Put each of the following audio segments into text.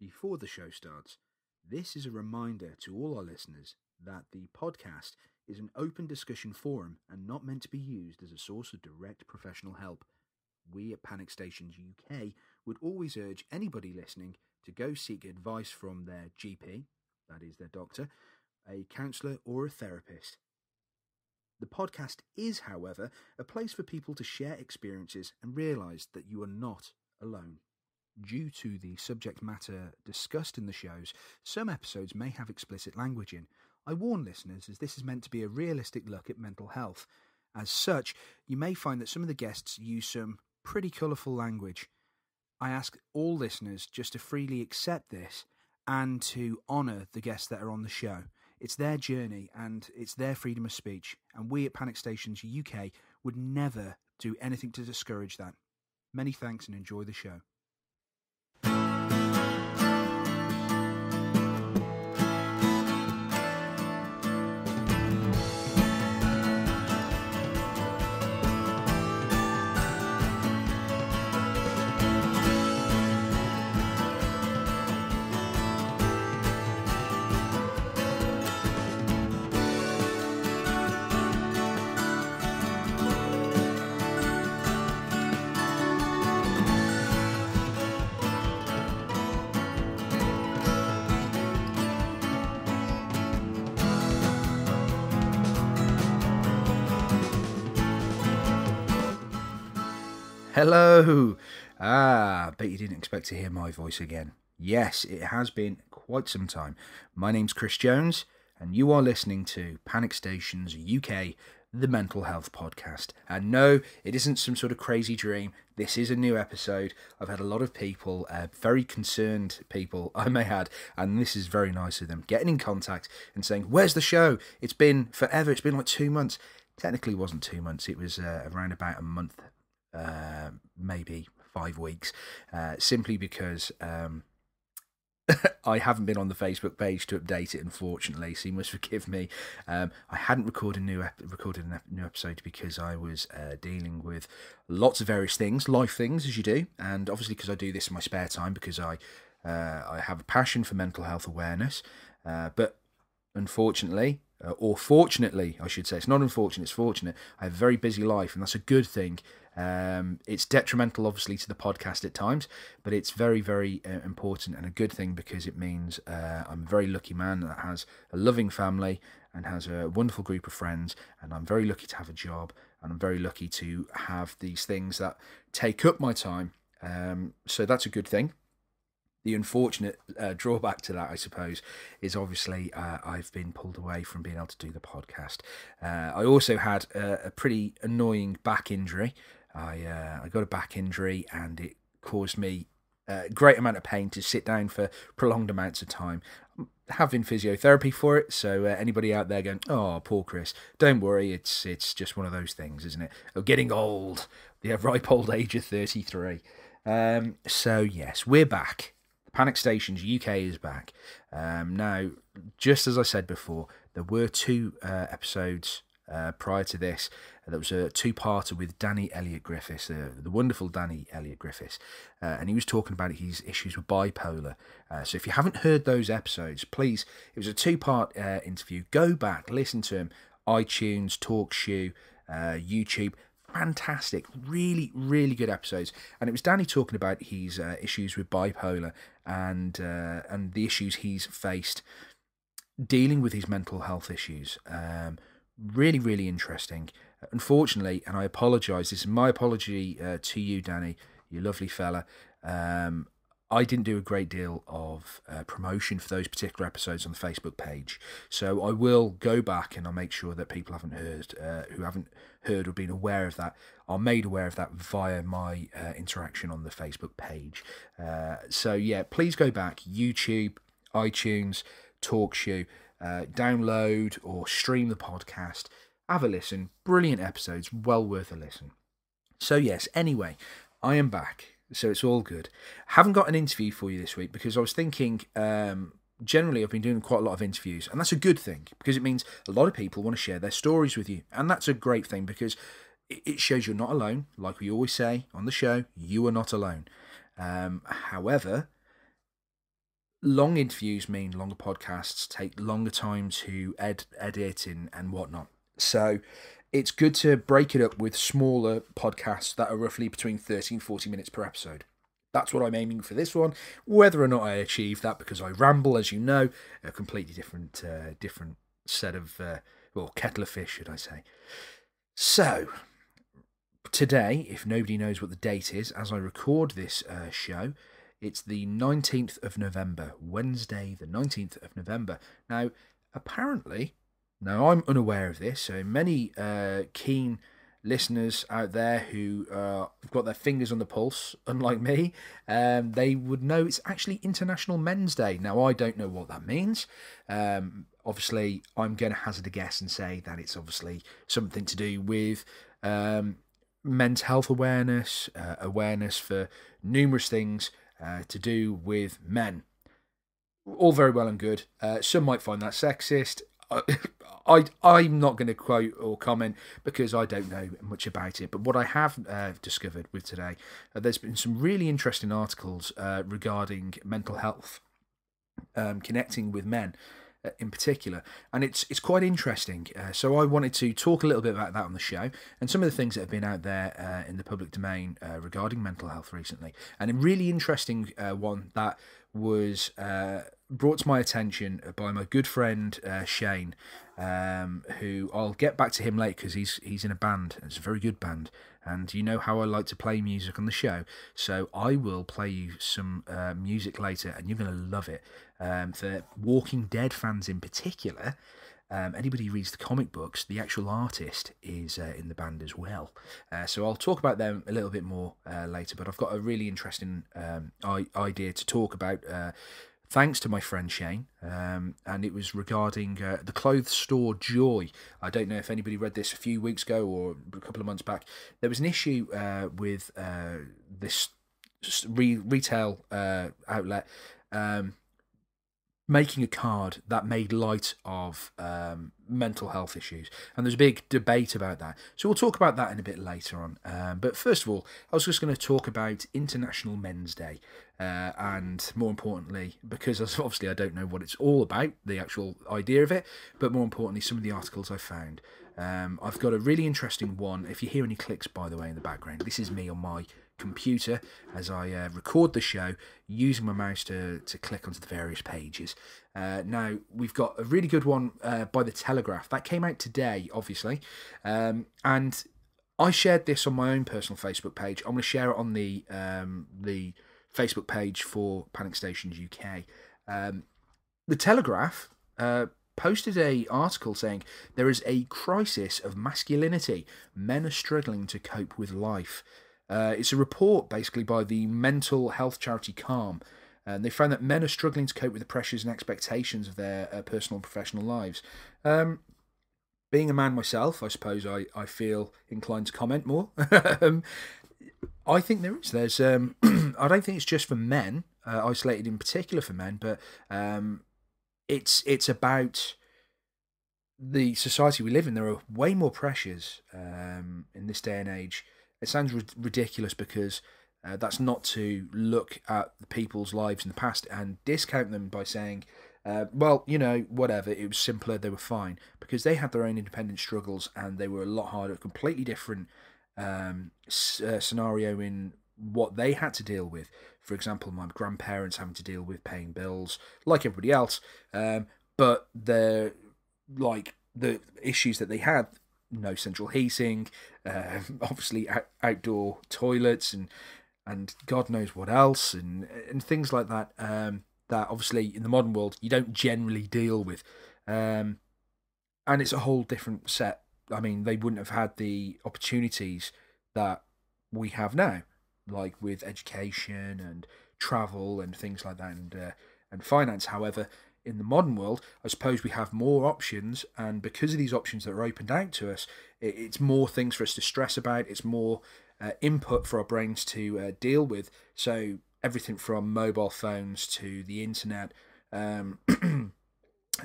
Before the show starts, this is a reminder to all our listeners that the podcast is an open discussion forum and not meant to be used as a source of direct professional help. We at Panic Stations UK would always urge anybody listening to go seek advice from their GP, that is their doctor, a counsellor or a therapist. The podcast is, however, a place for people to share experiences and realise that you are not alone. Due to the subject matter discussed in the shows, some episodes may have explicit language in. I warn listeners, as this is meant to be a realistic look at mental health. As such, you may find that some of the guests use some pretty colourful language. I ask all listeners just to freely accept this and to honour the guests that are on the show. It's their journey and it's their freedom of speech, and we at Panic Stations UK would never do anything to discourage that. Many thanks and enjoy the show. Hello! Bet you didn't expect to hear my voice again. Yes, it has been quite some time. My name's Chris Jones, and you are listening to Panic Stations UK, the mental health podcast. And no, it isn't some sort of crazy dream. This is a new episode. I've had a lot of people, very concerned people, I may add, and this is very nice of them, getting in contact and saying, where's the show? It's been forever. It's been like 2 months. Technically, it wasn't 2 months. It was around about a month. Maybe 5 weeks, simply because I haven't been on the Facebook page to update it, unfortunately, so you must forgive me. I hadn't recorded a new episode because I was dealing with lots of various things, life things, as you do, and obviously because I do this in my spare time, because I have a passion for mental health awareness, but unfortunately, or fortunately, I should say, it's not unfortunate, it's fortunate, I have a very busy life, and that's a good thing. It's detrimental, obviously, to the podcast at times, but it's very, very important and a good thing, because it means I'm a very lucky man that has a loving family and has a wonderful group of friends, and I'm very lucky to have a job, and I'm very lucky to have these things that take up my time, so that's a good thing. The unfortunate drawback to that, I suppose, is obviously I've been pulled away from being able to do the podcast. I also had a pretty annoying back injury. I got a back injury, and it caused me a great amount of pain to sit down for prolonged amounts of time. I'm having physiotherapy for it, so anybody out there going, oh, poor Chris, don't worry, it's just one of those things, isn't it? Oh, getting old, the ripe old age of 33. So yes, we're back. Panic Stations UK is back. Now, just as I said before, there were 2 episodes prior to this. There was a 2-parter with Danny Elliott Griffiths, the wonderful Danny Elliott Griffiths, and he was talking about his issues with bipolar. So if you haven't heard those episodes, please, it was a 2-part interview. Go back, listen to him. iTunes, TalkShoe, YouTube. Fantastic, really, really good episodes, and it was Danny talking about his issues with bipolar and the issues he's faced dealing with his mental health issues. Really, really interesting. Unfortunately, and I apologise, this is my apology to you, Danny, you lovely fella. I didn't do a great deal of promotion for those particular episodes on the Facebook page, so I will go back and I'll make sure that people who haven't heard or been aware of that are made aware of that via my interaction on the Facebook page. So yeah, please go back, YouTube, iTunes, TalkShoe, download or stream the podcast, have a listen. Brilliant episodes, well worth a listen. So yes, anyway, I am back. So it's all good. Haven't got an interview for you this week because I was thinking, generally I've been doing quite a lot of interviews, and that's a good thing because it means a lot of people want to share their stories with you, and that's a great thing because it shows you're not alone. Like we always say on the show, you are not alone. However, long interviews mean longer podcasts, take longer time to edit and whatnot. So it's good to break it up with smaller podcasts that are roughly between 30 and 40 minutes per episode. That's what I'm aiming for this one. Whether or not I achieve that, because I ramble, as you know, a completely different set of, kettle of fish, should I say. So, today, if nobody knows what the date is, as I record this show, it's the 19th of November, Wednesday, the 19th of November. Now, apparently, I'm unaware of this, so many keen listeners out there who have got their fingers on the pulse, unlike me, they would know it's actually International Men's Day. Now, I don't know what that means. Obviously, I'm going to hazard a guess and say that it's obviously something to do with men's health awareness, awareness for numerous things to do with men. All very well and good. Some might find that sexist. I'm not going to quote or comment because I don't know much about it. But what I have discovered with today, there's been some really interesting articles regarding mental health, connecting with men in particular, and it's quite interesting. So I wanted to talk a little bit about that on the show and some of the things that have been out there in the public domain regarding mental health recently. And a really interesting one that was brought to my attention by my good friend Shane, who I'll get back to him later because he's in a band. It's a very good band, and you know how I like to play music on the show, so I will play you some music later, and you're going to love it. For Walking Dead fans in particular, anybody who reads the comic books, the actual artist is in the band as well. So I'll talk about them a little bit more later, but I've got a really interesting idea to talk about, thanks to my friend Shane, and it was regarding the clothes store Joy. I don't know if anybody read this a few weeks ago or a couple of months back. There was an issue with this retail outlet making a card that made light of mental health issues. And there's a big debate about that. So we'll talk about that in a bit later on. But first of all, I was just going to talk about International Men's Day. And more importantly, because obviously I don't know what it's all about, the actual idea of it, but more importantly, some of the articles I found. I've got a really interesting one. If you hear any clicks, by the way, in the background, this is me on my computer as I record the show using my mouse to click onto the various pages. Now, we've got a really good one by The Telegraph. That came out today, obviously. And I shared this on my own personal Facebook page. I'm going to share it on the Facebook page for Panic Stations UK. The Telegraph posted an article saying there is a crisis of masculinity. Men are struggling to cope with life. It's a report basically by the mental health charity Calm. And they found that men are struggling to cope with the pressures and expectations of their personal and professional lives. Being a man myself, I suppose I feel inclined to comment more. I think there is. There's. I don't think it's just for men, isolated in particular for men, but it's about the society we live in. There are way more pressures in this day and age. It sounds ridiculous because that's not to look at the people's lives in the past and discount them by saying, well, you know, whatever, it was simpler, they were fine, because they had their own independent struggles and they were a lot harder, completely different scenario in what they had to deal with. For example, my grandparents having to deal with paying bills like everybody else, but the issues that they had, no central heating, obviously outdoor toilets and God knows what else, and things like that, that obviously in the modern world you don't generally deal with, and it's a whole different set. I mean, they wouldn't have had the opportunities that we have now, like with education and travel and things like that, and finance. However, in the modern world, I suppose we have more options, and because of these options that are opened out to us, it's more things for us to stress about. It's more input for our brains to deal with. So everything from mobile phones to the internet,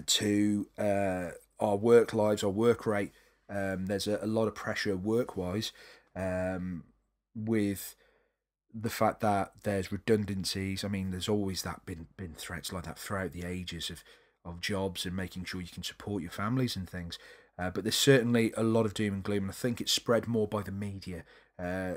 to our work lives, our work rate. There's a lot of pressure work-wise with the fact that there's redundancies. I mean, there's always been threats like that throughout the ages of jobs and making sure you can support your families and things. But there's certainly a lot of doom and gloom, and I think it's spread more by the media.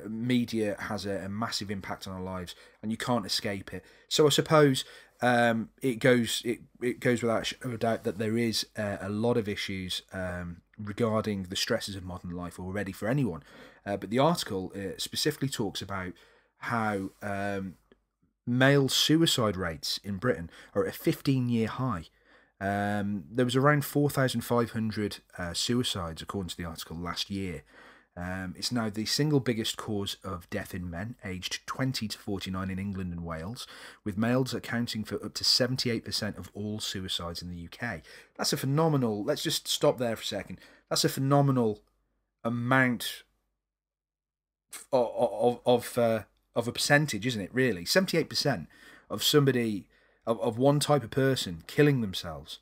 Media has a massive impact on our lives, and you can't escape it. So I suppose it goes without a doubt that there is a lot of issues regarding the stresses of modern life already for anyone. But the article specifically talks about how male suicide rates in Britain are at a 15-year high. There was around 4,500 suicides, according to the article, last year. It's now the single biggest cause of death in men aged 20 to 49 in England and Wales, with males accounting for up to 78% of all suicides in the UK. That's a phenomenal... Let's just stop there for a second. That's a phenomenal amount of a percentage, isn't it, really? 78% of somebody... Of one type of person killing themselves,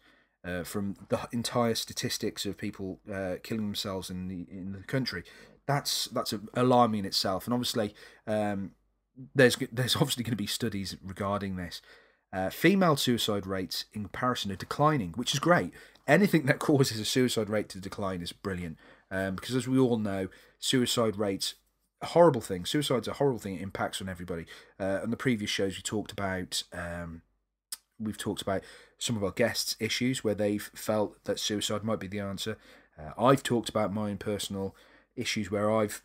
from the entire statistics of people killing themselves in the country, that's alarming in itself. And obviously, there's obviously going to be studies regarding this. Female suicide rates in comparison are declining, which is great. Anything that causes a suicide rate to decline is brilliant, because as we all know, suicide rates. A horrible thing. Suicide's a horrible thing. It impacts on everybody. On the previous shows, we talked about. We've talked about some of our guests' issues where they've felt that suicide might be the answer. I've talked about my own personal issues where I've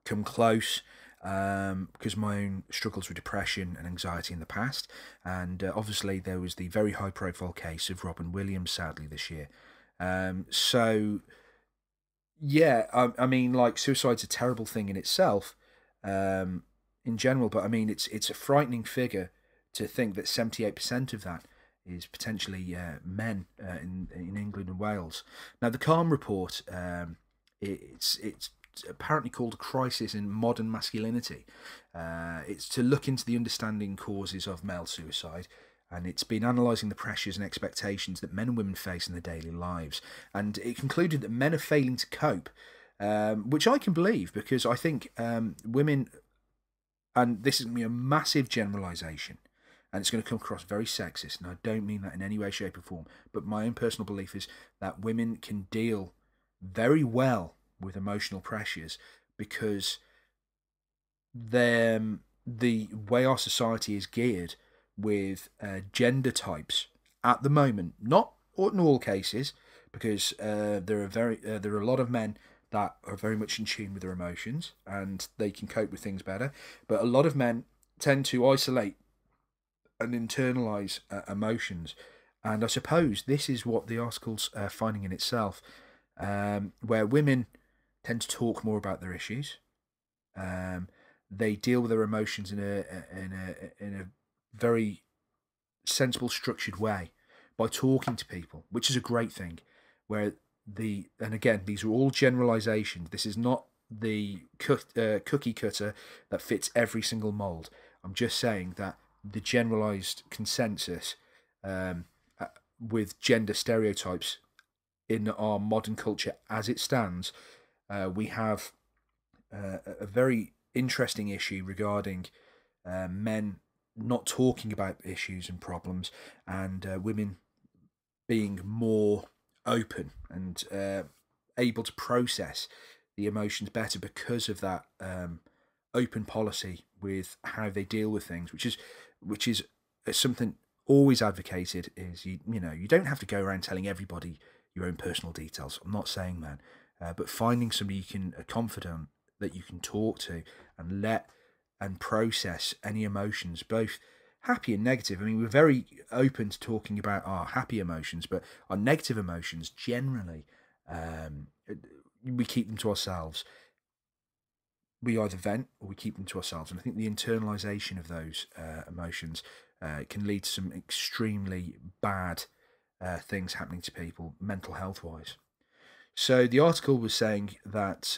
come close because of my own struggles with depression and anxiety in the past. And obviously there was the very high-profile case of Robin Williams, sadly, this year. So, yeah, I mean, like, suicide's a terrible thing in itself, in general. But, I mean, it's a frightening figure to think that 78% of that is potentially men in England and Wales. Now, the Calm report, it's apparently called a crisis in modern masculinity. It's to look into the understanding causes of male suicide, and it's been analysing the pressures and expectations that men and women face in their daily lives. And it concluded that men are failing to cope, which I can believe, because I think women, and this is going to be a massive generalisation, and it's going to come across very sexist, and I don't mean that in any way, shape or form, but my own personal belief is that women can deal very well with emotional pressures because the way our society is geared with gender types at the moment, not in all cases, because there are a lot of men that are very much in tune with their emotions and they can cope with things better, but a lot of men tend to isolate and internalise emotions. And I suppose this is what the article's finding in itself, where women tend to talk more about their issues. They deal with their emotions in a very sensible, structured way by talking to people, which is a great thing. And again, these are all generalisations. This is not the cookie cutter that fits every single mould. I'm just saying that the generalised consensus with gender stereotypes in our modern culture as it stands, we have a very interesting issue regarding men not talking about issues and problems, and women being more open and able to process the emotions better because of that open policy with how they deal with things, which is something always advocated. Is you don't have to go around telling everybody your own personal details. I'm not saying that, but finding somebody a confidant that you can talk to and let and process any emotions, both happy and negative. I mean, we're very open to talking about our happy emotions, but our negative emotions generally, we keep them to ourselves. We either vent or we keep them to ourselves. And I think the internalisation of those emotions can lead to some extremely bad things happening to people, mental health-wise. So the article was saying that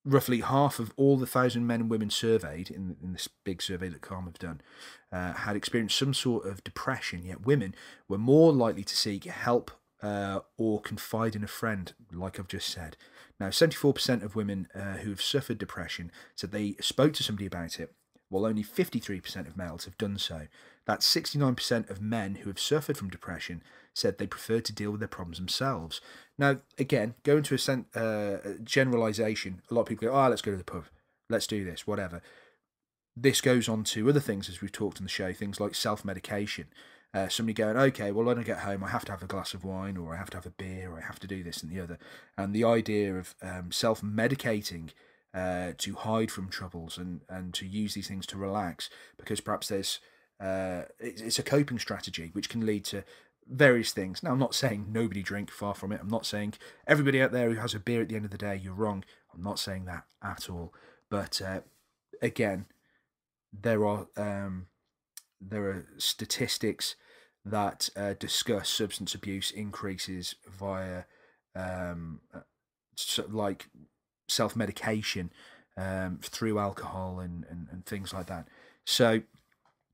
roughly half of all the 1,000 men and women surveyed in this big survey that Calm have done had experienced some sort of depression, yet women were more likely to seek help or confide in a friend, like I've just said. Now, 74% of women who have suffered depression said they spoke to somebody about it, while only 53% of males have done so. That's 69% of men who have suffered from depression said they prefer to deal with their problems themselves. Now, again, going to a generalisation, a lot of people go, oh, let's go to the pub, let's do this, whatever. This goes on to other things, as we've talked on the show, things like self-medication. Somebody going, okay, well, when I get home, I have to have a glass of wine, or I have to have a beer, or I have to do this and the other. And the idea of self-medicating to hide from troubles and to use these things to relax, because perhaps there's it's a coping strategy which can lead to various things. Now, I'm not saying nobody drink, far from it. I'm not saying everybody out there who has a beer at the end of the day, you're wrong. I'm not saying that at all. But again, there are statistics that discuss substance abuse increases via like self-medication through alcohol and things like that. So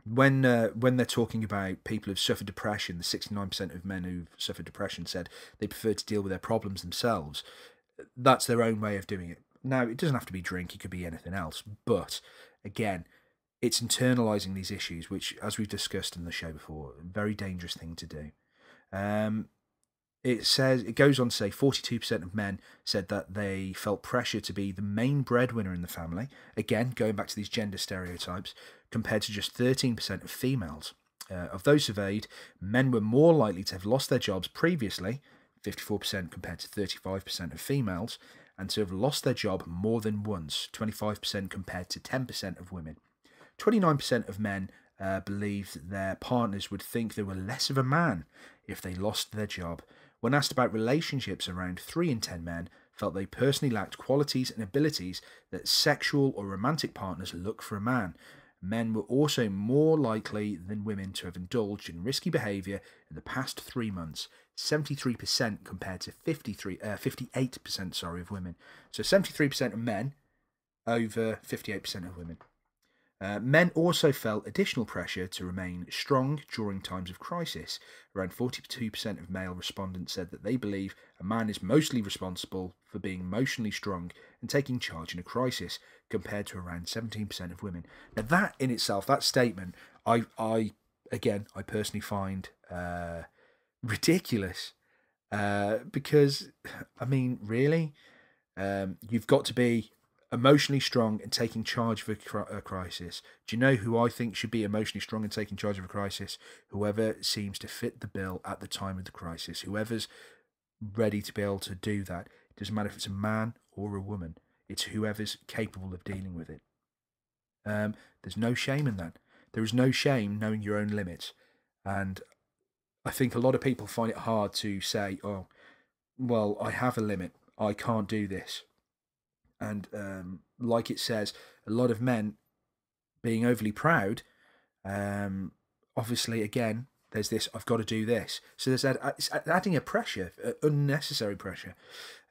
when they're talking about people who've suffered depression, the 69% of men who've suffered depression said they prefer to deal with their problems themselves. That's their own way of doing it. Now, it doesn't have to be drink, it could be anything else. But again, it's internalizing these issues, which, as we've discussed in the show before, a very dangerous thing to do. It goes on to say 42% of men said that they felt pressure to be the main breadwinner in the family. Again, going back to these gender stereotypes, compared to just 13% of females. Of those surveyed, men were more likely to have lost their jobs previously, 54% compared to 35% of females, and to have lost their job more than once, 25% compared to 10% of women. 29% of men believed that their partners would think they were less of a man if they lost their job. When asked about relationships, around 3 in 10 men felt they personally lacked qualities and abilities that sexual or romantic partners look for a man. Men were also more likely than women to have indulged in risky behaviour in the past 3 months, 73% compared to 58% of women. So 73% of men over 58% of women. Men also felt additional pressure to remain strong during times of crisis. Around 42% of male respondents said that they believe a man is mostly responsible for being emotionally strong and taking charge in a crisis, compared to around 17% of women. Now, that in itself, that statement, I personally find ridiculous, because, I mean, really, you've got to be emotionally strong and taking charge of a crisis. Do you know who I think should be emotionally strong and taking charge of a crisis? Whoever seems to fit the bill at the time of the crisis. Whoever's ready to be able to do that. It doesn't matter if it's a man or a woman. It's whoever's capable of dealing with it. There's no shame in that. There is no shame knowing your own limits. And I think a lot of people find it hard to say, oh, well, I have a limit. I can't do this. And like it says, a lot of men being overly proud, obviously, again, there's this, I've got to do this. So there's it's adding a pressure, unnecessary pressure.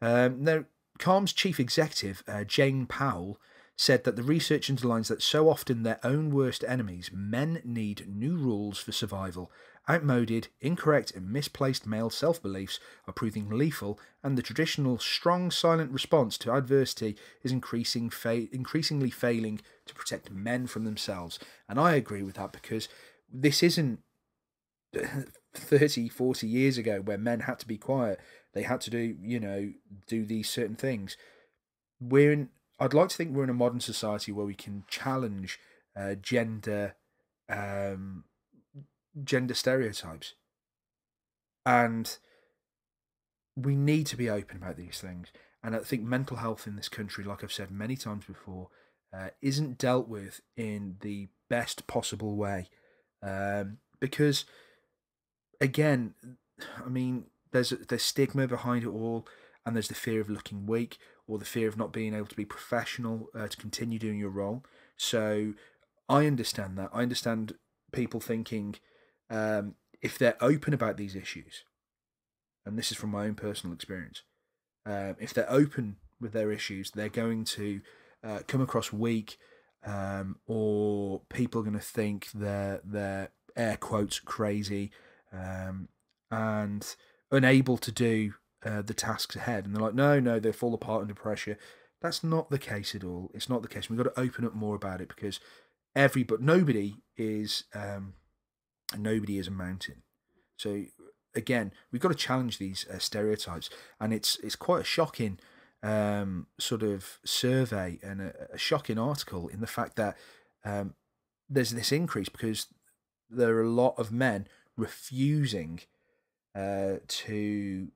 Now, Calm's chief executive, Jane Powell, said that the research underlines that so often their own worst enemies, men, need new rules for survival. Outmoded, incorrect and misplaced male self-beliefs are proving lethal, and the traditional strong silent response to adversity is increasingly failing to protect men from themselves. And I agree with that, because this isn't 30, 40 years ago where men had to be quiet. They had to do these certain things. I'd like to think we're in a modern society where we can challenge gender stereotypes, and we need to be open about these things. And I think mental health in this country, like I've said many times before, isn't dealt with in the best possible way, because again, I mean, there's stigma behind it all, and there's the fear of looking weak, or the fear of not being able to be professional to continue doing your role. So I understand that. I understand people thinking, if they're open about these issues, and this is from my own personal experience, if they're open with their issues, they're going to come across weak, or people are going to think they're air quotes crazy, and unable to do the tasks ahead, and they're like, no, they fall apart under pressure. That's not the case at all. It's not the case. We've got to open up more about it, because nobody is a mountain. So again, we've got to challenge these stereotypes, and it's quite a shocking sort of survey and a shocking article in the fact that there's this increase because there are a lot of men refusing to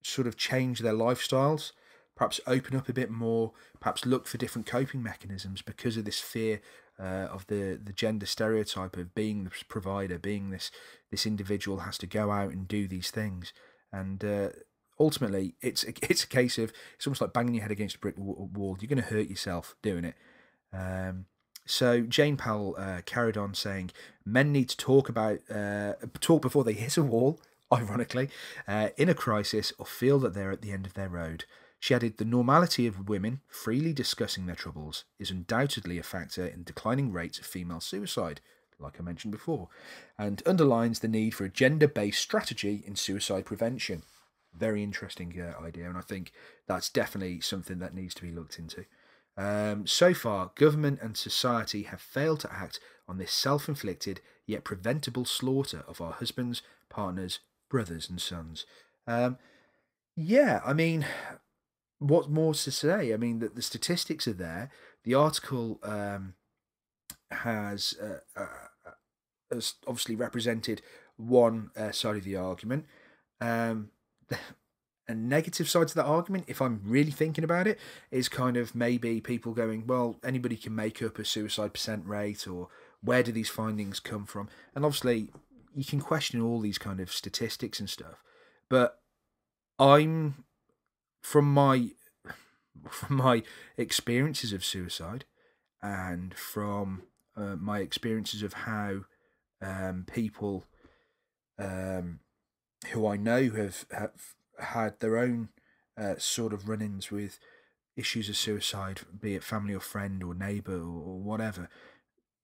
sort of change their lifestyles, perhaps open up a bit more, perhaps look for different coping mechanisms because of this fear of the gender stereotype of being the provider, being this individual has to go out and do these things. And ultimately, it's a case of, it's almost like banging your head against a brick wall. You're going to hurt yourself doing it. So Jane Powell carried on saying, men need to talk before they hit a wall, ironically, in a crisis, or feel that they're at the end of their road. She added, the normality of women freely discussing their troubles is undoubtedly a factor in declining rates of female suicide, like I mentioned before, and underlines the need for a gender-based strategy in suicide prevention. Very interesting idea, and I think that's definitely something that needs to be looked into. So far, government and society have failed to act on this self-inflicted yet preventable slaughter of our husbands, partners, brothers and sons. Yeah, I mean, what more to say? I mean, the statistics are there. The article has obviously represented one side of the argument. A negative side to that argument, if I'm really thinking about it, is kind of maybe people going, well, anybody can make up a suicide percent rate, or where do these findings come from? And obviously, you can question all these kind of statistics and stuff. But from my experiences of suicide, and from my experiences of how people who I know have had their own sort of run-ins with issues of suicide, be it family or friend or neighbour or whatever,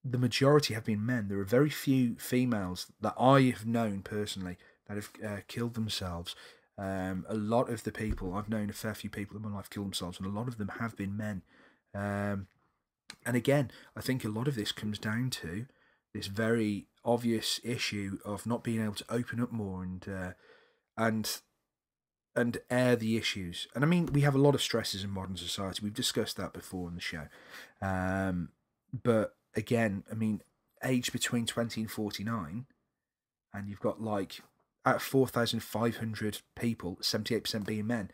the majority have been men. There are very few females that I have known personally that have killed themselves. A lot of the people, I've known a fair few people in my life kill themselves, and a lot of them have been men. And again, I think a lot of this comes down to this very obvious issue of not being able to open up more and air the issues. And I mean, we have a lot of stresses in modern society. We've discussed that before on the show. But again, I mean, aged between 20 and 49, and you've got like, out of 4,500 people, 78% being men.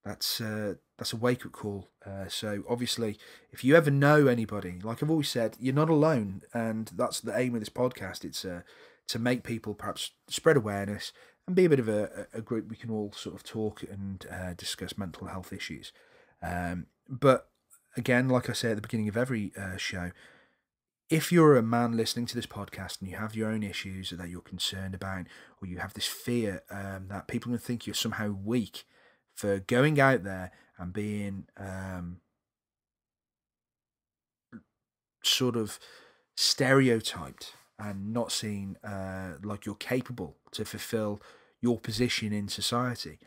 That's a wake-up call. So obviously, if you ever know anybody, like I've always said, you're not alone, and that's the aim of this podcast. It's to make people perhaps spread awareness and be a bit of a group we can all sort of talk and discuss mental health issues. But again, like I say at the beginning of every show, if you're a man listening to this podcast and you have your own issues that you're concerned about, or you have this fear that people can think you're somehow weak for going out there and being sort of stereotyped and not seen like you're capable to fulfill your position in society,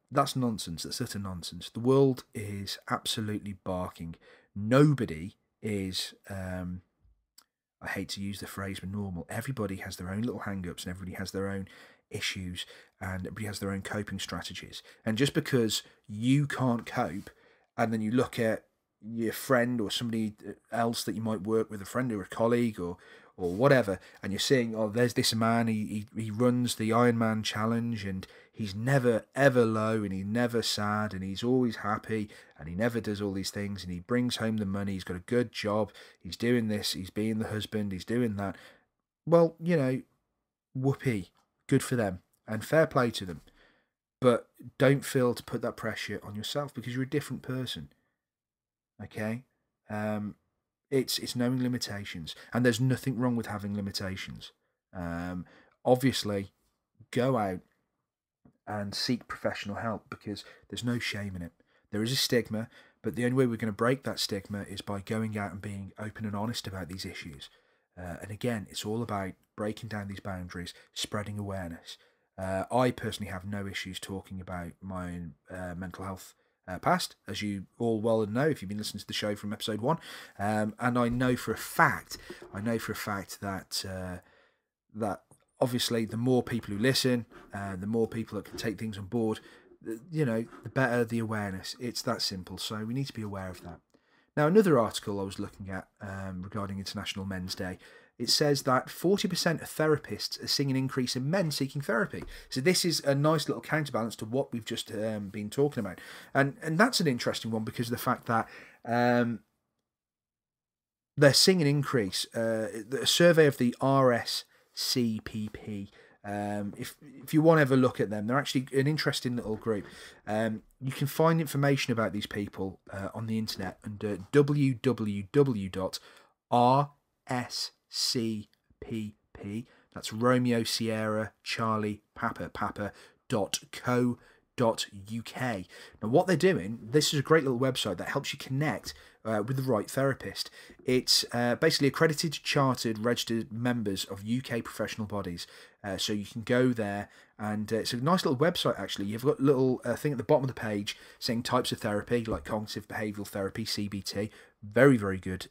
that's nonsense. That's utter nonsense. The world is absolutely barking. Nobody is... I hate to use the phrase, but normal. Everybody has their own little hang-ups, and everybody has their own issues, and everybody has their own coping strategies. And just because you can't cope, and then you look at your friend or somebody else that you might work with, a friend or a colleague or whatever, and you're seeing, oh, there's this man, he runs the Ironman challenge, and he's never ever low, and he's never sad, and he's always happy, and he never does all these things, and he brings home the money, he's got a good job, he's doing this, he's being the husband, he's doing that. Well, you know, whoopee, good for them, and fair play to them. But don't feel to put that pressure on yourself, because you're a different person. Okay? It's knowing limitations, and there's nothing wrong with having limitations. Obviously, go out and seek professional help, because there's no shame in it. There is a stigma, but the only way we're going to break that stigma is by going out and being open and honest about these issues. And again, it's all about breaking down these boundaries, spreading awareness. I personally have no issues talking about my mental health past, as you all well know if you've been listening to the show from episode 1. And I know for a fact that that obviously the more people who listen, the more people that can take things on board, the better the awareness. It's that simple. So we need to be aware of that. Now, another article I was looking at regarding International Men's Day, it says that 40% of therapists are seeing an increase in men seeking therapy. So this is a nice little counterbalance to what we've just been talking about. And that's an interesting one because of the fact that they're seeing an increase. A survey of the RSCPP, if you want to have a look at them, they're actually an interesting little group. You can find information about these people on the internet under www.rscpp, that's Romeo Sierra Charlie Papa.co.uk. Now, what they're doing, this is a great little website that helps you connect with the right therapist. It's basically accredited, chartered, registered members of UK professional bodies. So you can go there, and it's a nice little website actually. You've got a little thing at the bottom of the page saying types of therapy, like cognitive behavioural therapy, CBT. Very, very good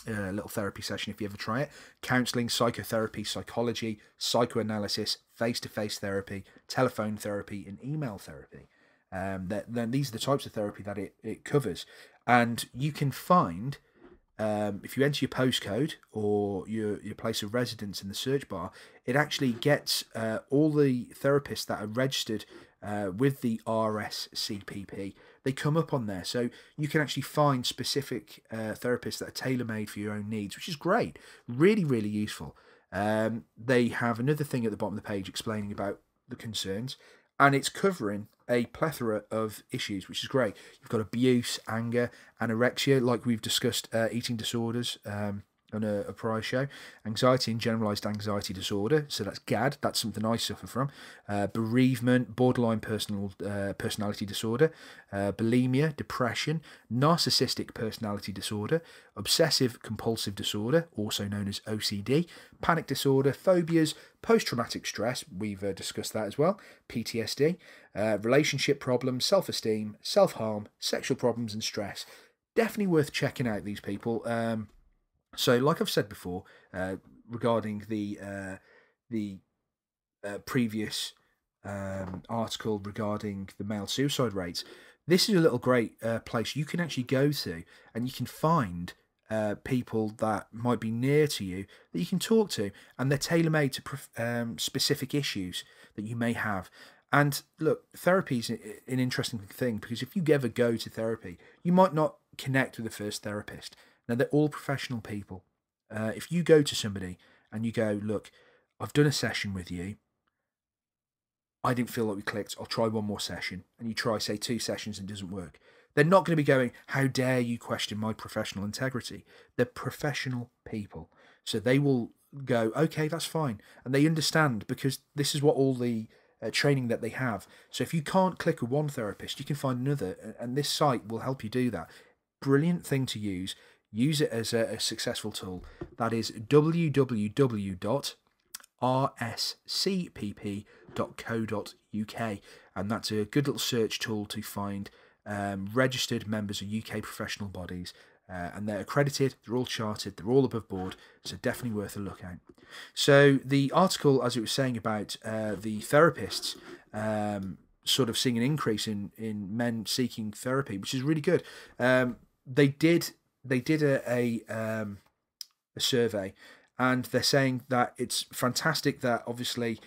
little therapy session if you ever try it. Counselling, psychotherapy, psychology, psychoanalysis, face-to-face therapy, telephone therapy, and email therapy. Then these are the types of therapy that it covers. And you can find, if you enter your postcode or your place of residence in the search bar, it actually gets all the therapists that are registered with the RSCPP. They come up on there, so you can actually find specific therapists that are tailor-made for your own needs, which is great. Really, really useful. They have another thing at the bottom of the page explaining about the concerns, and it's covering a plethora of issues, which is great. You've got abuse, anger, anorexia, like we've discussed, eating disorders on a prior show, anxiety and generalized anxiety disorder, so that's GAD, that's something I suffer from, bereavement, borderline personality disorder, bulimia, depression, narcissistic personality disorder, obsessive compulsive disorder, also known as OCD, panic disorder, phobias, post-traumatic stress, we've discussed that as well, PTSD, relationship problems, self-esteem, self-harm, sexual problems and stress. Definitely worth checking out these people. So, like I've said before, regarding the previous article regarding the male suicide rates, this is a little great place you can actually go to, and you can find people that might be near to you that you can talk to, and they're tailor-made to specific issues that you may have. And look, therapy is an interesting thing, because if you ever go to therapy, you might not connect with the first therapist. Now, they're all professional people. If you go to somebody and you go, look, I've done a session with you, I didn't feel like we clicked, I'll try one more session, and you try, say, 2 sessions and it doesn't work, they're not going to be going, how dare you question my professional integrity? They're professional people. So they will go, okay, that's fine. And they understand, because this is what all the training that they have. So if you can't click with one therapist, you can find another, and this site will help you do that. Brilliant thing to use. Use it as a successful tool. That is www.rscpp.co.uk, and that's a good little search tool to find registered members of UK professional bodies, and they're accredited, they're all chartered, they're all above board, so definitely worth a look at. So the article, as it was saying about the therapists sort of seeing an increase in men seeking therapy, which is really good. They did a survey, and they're saying that it's fantastic that obviously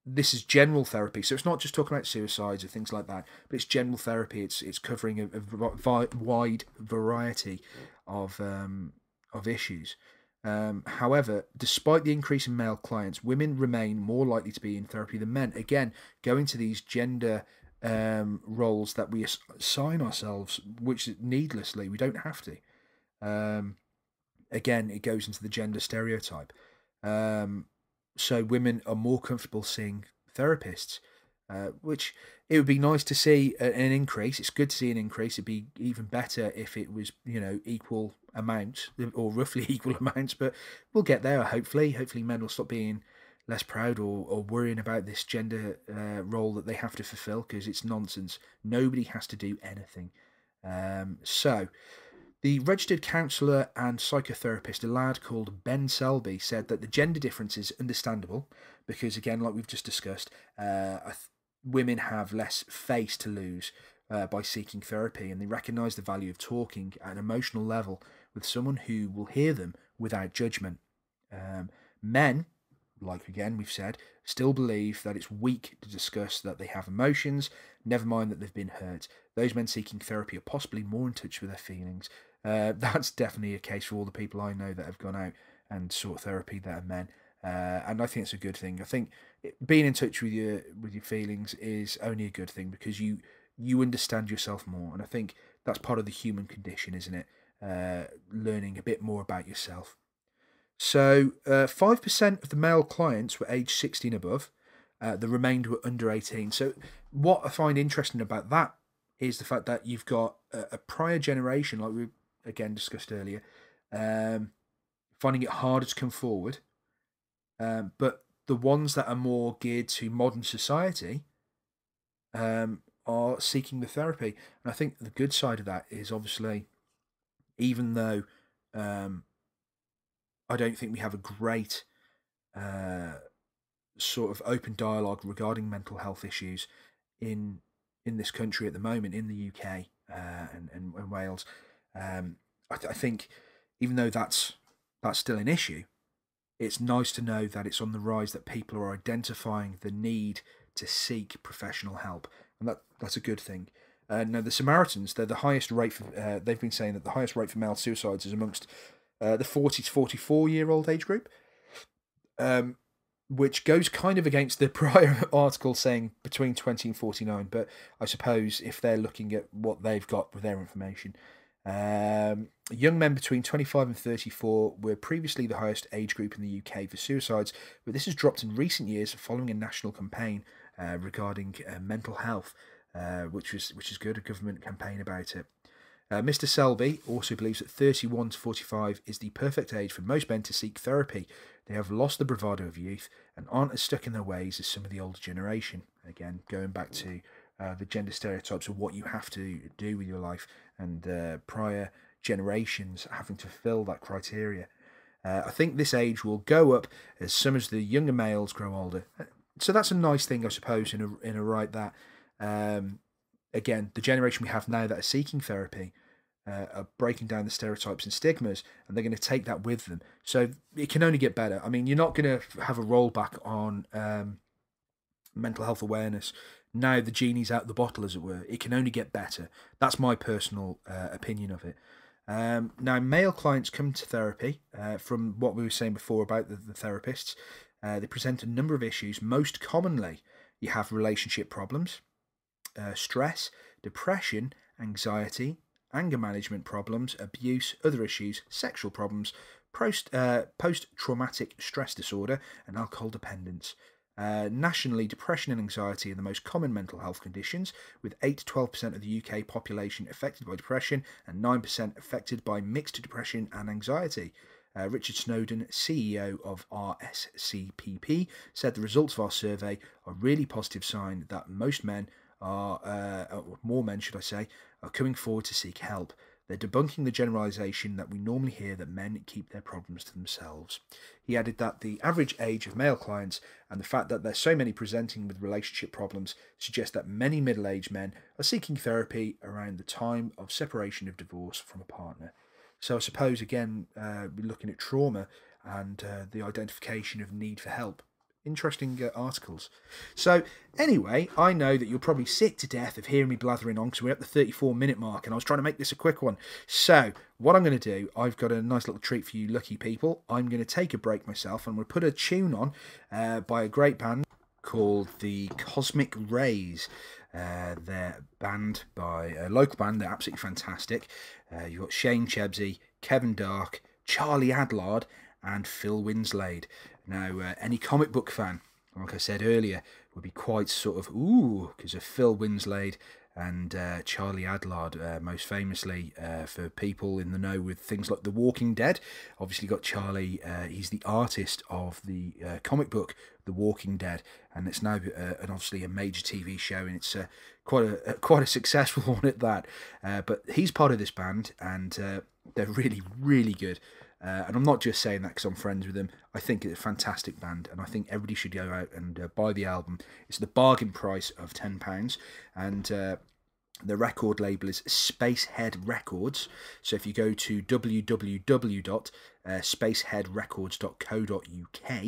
this is general therapy, so it's not just talking about suicides or things like that, but it's general therapy. It's covering a wide variety of issues. However, despite the increase in male clients, women remain more likely to be in therapy than men. Again, going to these gender roles that we assign ourselves, which needlessly we don't have to. Again, it goes into the gender stereotype. So women are more comfortable seeing therapists, which it would be nice to see an increase. It's good to see an increase. It'd be even better if it was, equal amounts, or roughly equal amounts, but we'll get there, hopefully. Hopefully men will stop being less proud or worrying about this gender role that they have to fulfill, because it's nonsense. Nobody has to do anything. So the registered counsellor and psychotherapist, a lad called Ben Selby, said that the gender difference is understandable because, again, like we've just discussed, women have less face to lose by seeking therapy, and they recognise the value of talking at an emotional level with someone who will hear them without judgment. Men, like again we've said, still believe that it's weak to discuss that they have emotions, never mind that they've been hurt. Those men seeking therapy are possibly more in touch with their feelings. That's definitely a case for all the people I know that have gone out and sought therapy that are men. And I think it's a good thing. I think being in touch with your feelings is only a good thing, because you understand yourself more, and I think that's part of the human condition, isn't it? Learning a bit more about yourself. So 5% of the male clients were aged 16 above. The remainder were under 18. So what I find interesting about that is the fact that you've got a prior generation, like we again discussed earlier, finding it harder to come forward. But the ones that are more geared to modern society are seeking the therapy. And I think the good side of that is, obviously, even though I don't think we have a great sort of open dialogue regarding mental health issues in this country at the moment, in the UK and Wales, I think even though that's still an issue, it's nice to know that it's on the rise, that people are identifying the need to seek professional help, and that's a good thing. Now, the Samaritans, they're the highest rate for, they've been saying that the highest rate for male suicides is amongst the 40 to 44-year-old age group, which goes kind of against the prior article saying between 20 and 49, but I suppose if they're looking at what they've got with their information. Young men between 25 and 34 were previously the highest age group in the UK for suicides, but this has dropped in recent years following a national campaign regarding mental health, which is good, a government campaign about it. Mr. Selby also believes that 31 to 45 is the perfect age for most men to seek therapy. They have lost the bravado of youth and aren't as stuck in their ways as some of the older generation. Again, going back to the gender stereotypes of what you have to do with your life, and prior generations having to fill that criteria. I think this age will go up as some of the younger males grow older. So that's a nice thing, I suppose, in a right that, again, the generation we have now that are seeking therapy are breaking down the stereotypes and stigmas, and they're going to take that with them. So it can only get better. I mean, you're not going to have a rollback on mental health awareness. Now the genie's out the bottle, as it were. It can only get better. That's my personal opinion of it. Now, male clients come to therapy, from what we were saying before about the therapists. They present a number of issues. Most commonly, you have relationship problems, stress, depression, anxiety, anger management problems, abuse, other issues, sexual problems, post-traumatic stress disorder, and alcohol dependence. Nationally, depression and anxiety are the most common mental health conditions, with 8 to 12% of the UK population affected by depression and 9% affected by mixed depression and anxiety. Richard Snowden, CEO of RSCPP, said the results of our survey are a really positive sign that most men more men, should I say, are coming forward to seek help. They're debunking the generalisation that we normally hear that men keep their problems to themselves. He added that the average age of male clients and the fact that there's so many presenting with relationship problems suggest that many middle-aged men are seeking therapy around the time of separation of divorce from a partner. So I suppose, again, we're looking at trauma and the identification of need for help. Interesting articles. So anyway, I know that you're probably sick to death of hearing me blathering on, because we're at the 34-minute mark and I was trying to make this a quick one. So what I'm going to do, I've got a nice little treat for you lucky people. I'm going to take a break myself, and I'm going to put a tune on by a great band called the Cosmic Rays. They're band by a local band. They're absolutely fantastic. You've got Shane Chebsey, Kevin Dark, Charlie Adlard, and Phil Winslade. Now, any comic book fan, like I said earlier, would be quite sort of, ooh, because of Phil Winslade and Charlie Adlard, most famously for people in the know with things like The Walking Dead. Obviously got Charlie, he's the artist of the comic book The Walking Dead, and it's now obviously a major TV show, and it's quite a successful one at that. But he's part of this band, and they're really, really good. And I'm not just saying that because I'm friends with them. I think it's a fantastic band, and I think everybody should go out and buy the album. It's the bargain price of £10, and the record label is Spacehead Records. So if you go to www.spaceheadrecords.co.uk,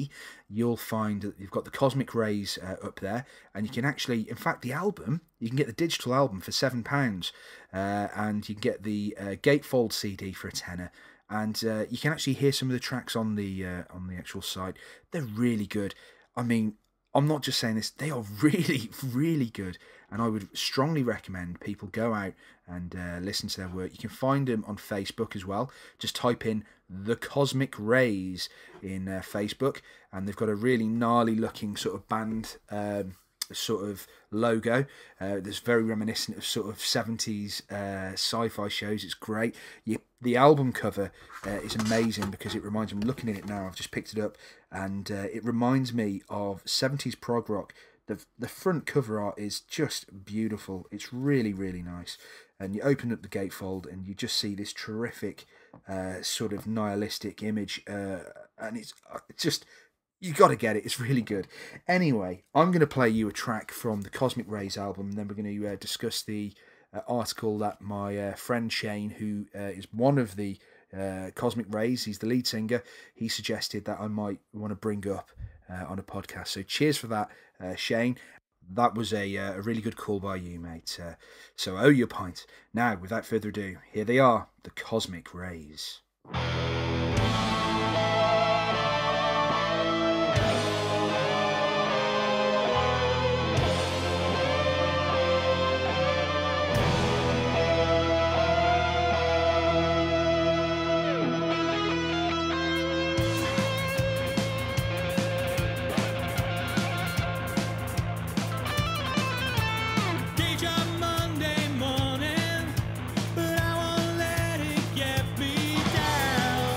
you'll find that you've got the Cosmic Rays up there, and you can actually, in fact, the album, you can get the digital album for £7, and you can get the Gatefold CD for a tenner. And you can actually hear some of the tracks on the actual site. They're really good. I mean, I'm not just saying this, they are really, really good. And I would strongly recommend people go out and listen to their work. You can find them on Facebook as well. Just type in The Cosmic Rays in Facebook, and they've got a really gnarly looking sort of band sort of logo that's very reminiscent of sort of 70s sci-fi shows. It's great. The album cover is amazing because it reminds me, I'm looking at it now, I've just picked it up, and it reminds me of 70s prog rock. The front cover art is just beautiful. It's really, really nice. And you open up the gatefold and you just see this terrific sort of nihilistic image, and it's just, you got to get it. It's really good. Anyway, I'm going to play you a track from the Cosmic Rays album, and then we're going to discuss the article that my friend Shane, who is one of the Cosmic Rays, he's the lead singer, he suggested that I might want to bring up on a podcast. So cheers for that, Shane. That was a really good call by you, mate. So I owe you a pint. Now, without further ado, here they are, the Cosmic Rays. Monday morning, but I won't let it get me down.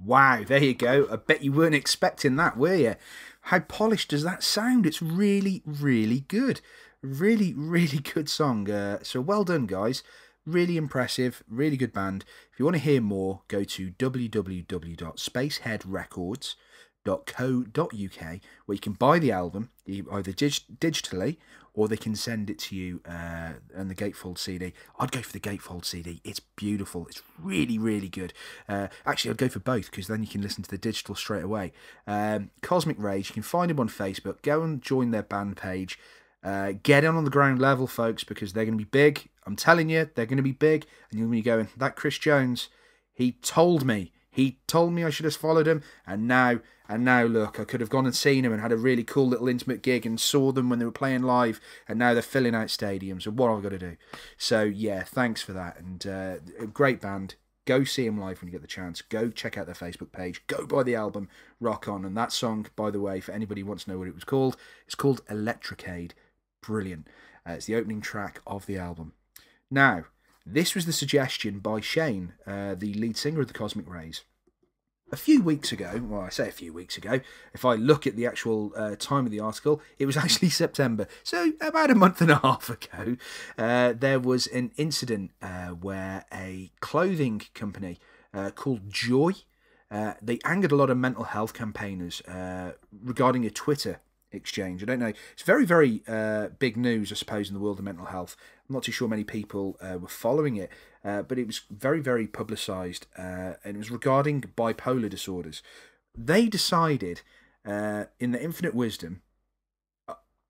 Wow, there you go. I bet you weren't expecting that, were you? How polished does that sound? It's really, really good. Really, really good song. So well done, guys. Really impressive, really good band. If you want to hear more, go to www.spaceheadrecords.co.uk, where you can buy the album either digitally, or they can send it to you and the Gatefold CD. I'd go for the Gatefold CD. It's beautiful. It's really, really good. Actually, I'd go for both, because then you can listen to the digital straight away. Cosmic Rage, you can find them on Facebook. Go and join their band page. Get in on the ground level, folks, because they're going to be big. I'm telling you, they're going to be big. And you're going to be going, that Chris Jones, he told me I should have followed him. And now, look, I could have gone and seen him and had a really cool little intimate gig and saw them when they were playing live. And now they're filling out stadiums. And what have I got to do? So, yeah, thanks for that. And a great band. Go see them live when you get the chance. Go check out their Facebook page. Go buy the album, Rock On. And that song, by the way, for anybody who wants to know what it was called, it's called Electricade. Brilliant. It's the opening track of the album. Now, this was the suggestion by Shane, the lead singer of the Cosmic Rays. A few weeks ago, well, I say a few weeks ago, if I look at the actual time of the article, it was actually September. So about a month and a half ago, there was an incident where a clothing company called Joy, they angered a lot of mental health campaigners regarding a Twitter exchange. I don't know. It's very, very big news, I suppose, in the world of mental health. I'm not too sure many people were following it, but it was very, very publicised, and it was regarding bipolar disorders. They decided, in their infinite wisdom,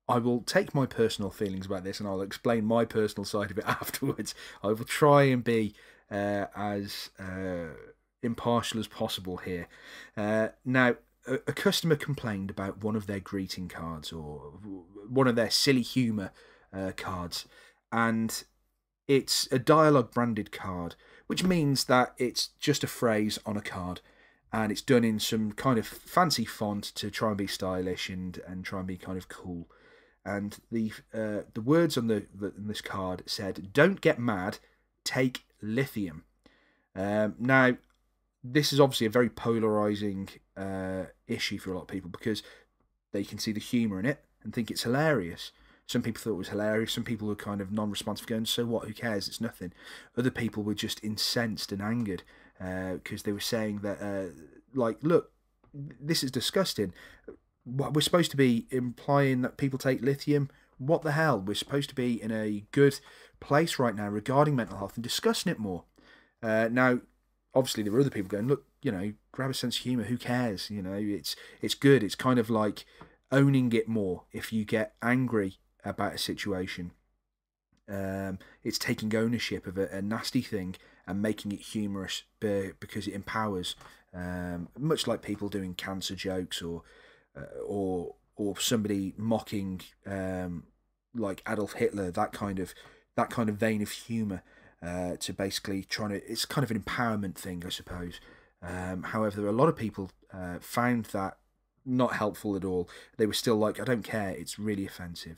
I will take my personal feelings about this and I'll explain my personal side of it afterwards. I will try and be as impartial as possible here. Now, a customer complained about one of their greeting cards or one of their silly humour cards, and it's a dialogue branded card, which means that it's just a phrase on a card, and it's done in some kind of fancy font to try and be stylish and try and be kind of cool. And the words on this card said, "Don't get mad, take lithium." Now, this is obviously a very polarizing issue for a lot of people, because they can see the humour in it and think it's hilarious. Some people thought it was hilarious. Some people were kind of non-responsive, going, "So what? Who cares? It's nothing." Other people were just incensed and angered because they were saying that, like, look, this is disgusting. We're supposed to be implying that people take lithium. What the hell? We're supposed to be in a good place right now regarding mental health and discussing it more. Now, obviously, there were other people going, "Look, you know, grab a sense of humour. Who cares? You know, it's good. It's kind of like owning it more. If you get angry about a situation, it's taking ownership of a nasty thing and making it humorous because it empowers. Much like people doing cancer jokes or somebody mocking like Adolf Hitler, that kind of vein of humour, to basically it's kind of an empowerment thing, I suppose. However, there are a lot of people found that not helpful at all. They were still like, "I don't care, it's really offensive."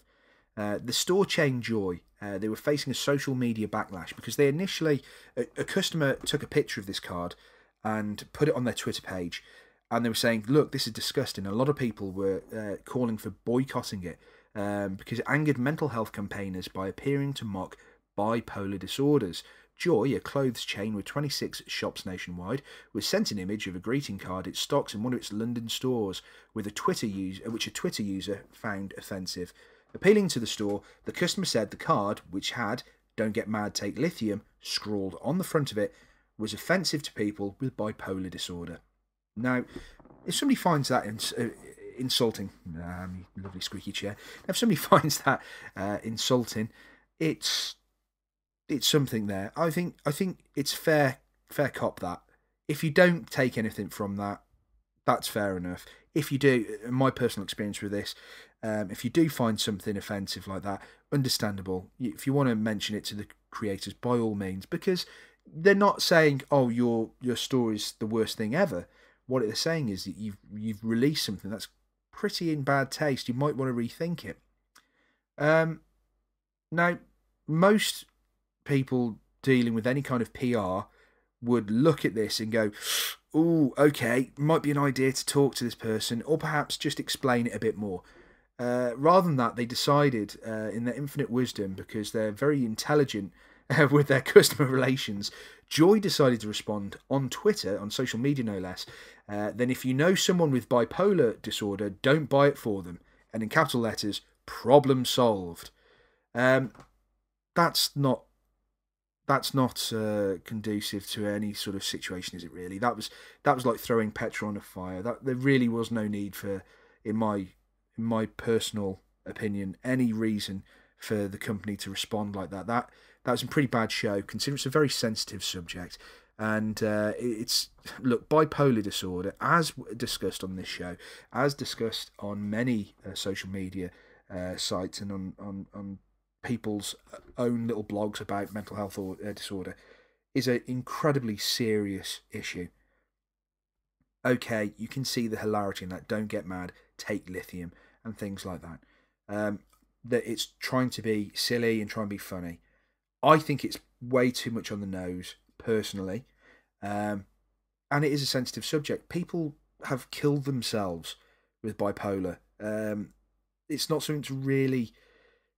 The store chain Joy, they were facing a social media backlash because they initially, a customer took a picture of this card and put it on their Twitter page, and they were saying, "Look, this is disgusting." A lot of people were calling for boycotting it because it angered mental health campaigners by appearing to mock bipolar disorders. Joy, a clothes chain with 26 shops nationwide, was sent an image of a greeting card it stocks in one of its London stores with which a Twitter user found offensive. Appealing to the store, the customer said the card, which had "Don't get mad, take lithium" scrawled on the front of it, was offensive to people with bipolar disorder. Now, if somebody finds that insulting, lovely squeaky chair, if somebody finds that insulting, it's something there. I think it's fair cop that. If you don't take anything from that, that's fair enough. If you do, in my personal experience with this, if you do find something offensive like that, understandable. If you want to mention it to the creators, by all means, because they're not saying, "Oh, your store is the worst thing ever." What they're saying is that you've released something that's pretty in bad taste. You might want to rethink it. Now, most people dealing with any kind of PR would look at this and go, oh, okay, might be an idea to talk to this person, or perhaps just explain it a bit more. Rather than that, they decided, in their infinite wisdom, because they're very intelligent with their customer relations, Joy decided to respond on Twitter, on social media no less. Then, if you know someone with bipolar disorder, don't buy it for them. And in capital letters, problem solved. That's not conducive to any sort of situation, is it? Really, that was like throwing petrol on a fire. That there really was no need for, in my personal opinion, any reason for the company to respond like that. That was a pretty bad show, considering it's a very sensitive subject. And it's, look, bipolar disorder, as discussed on this show, as discussed on many social media sites and on people's own little blogs about mental health or disorder, is an incredibly serious issue. Okay, you can see the hilarity in that. Don't get mad, take lithium, and things like that. That it's trying to be silly and trying to be funny. I think it's way too much on the nose, personally. And it is a sensitive subject. People have killed themselves with bipolar. It's not something to really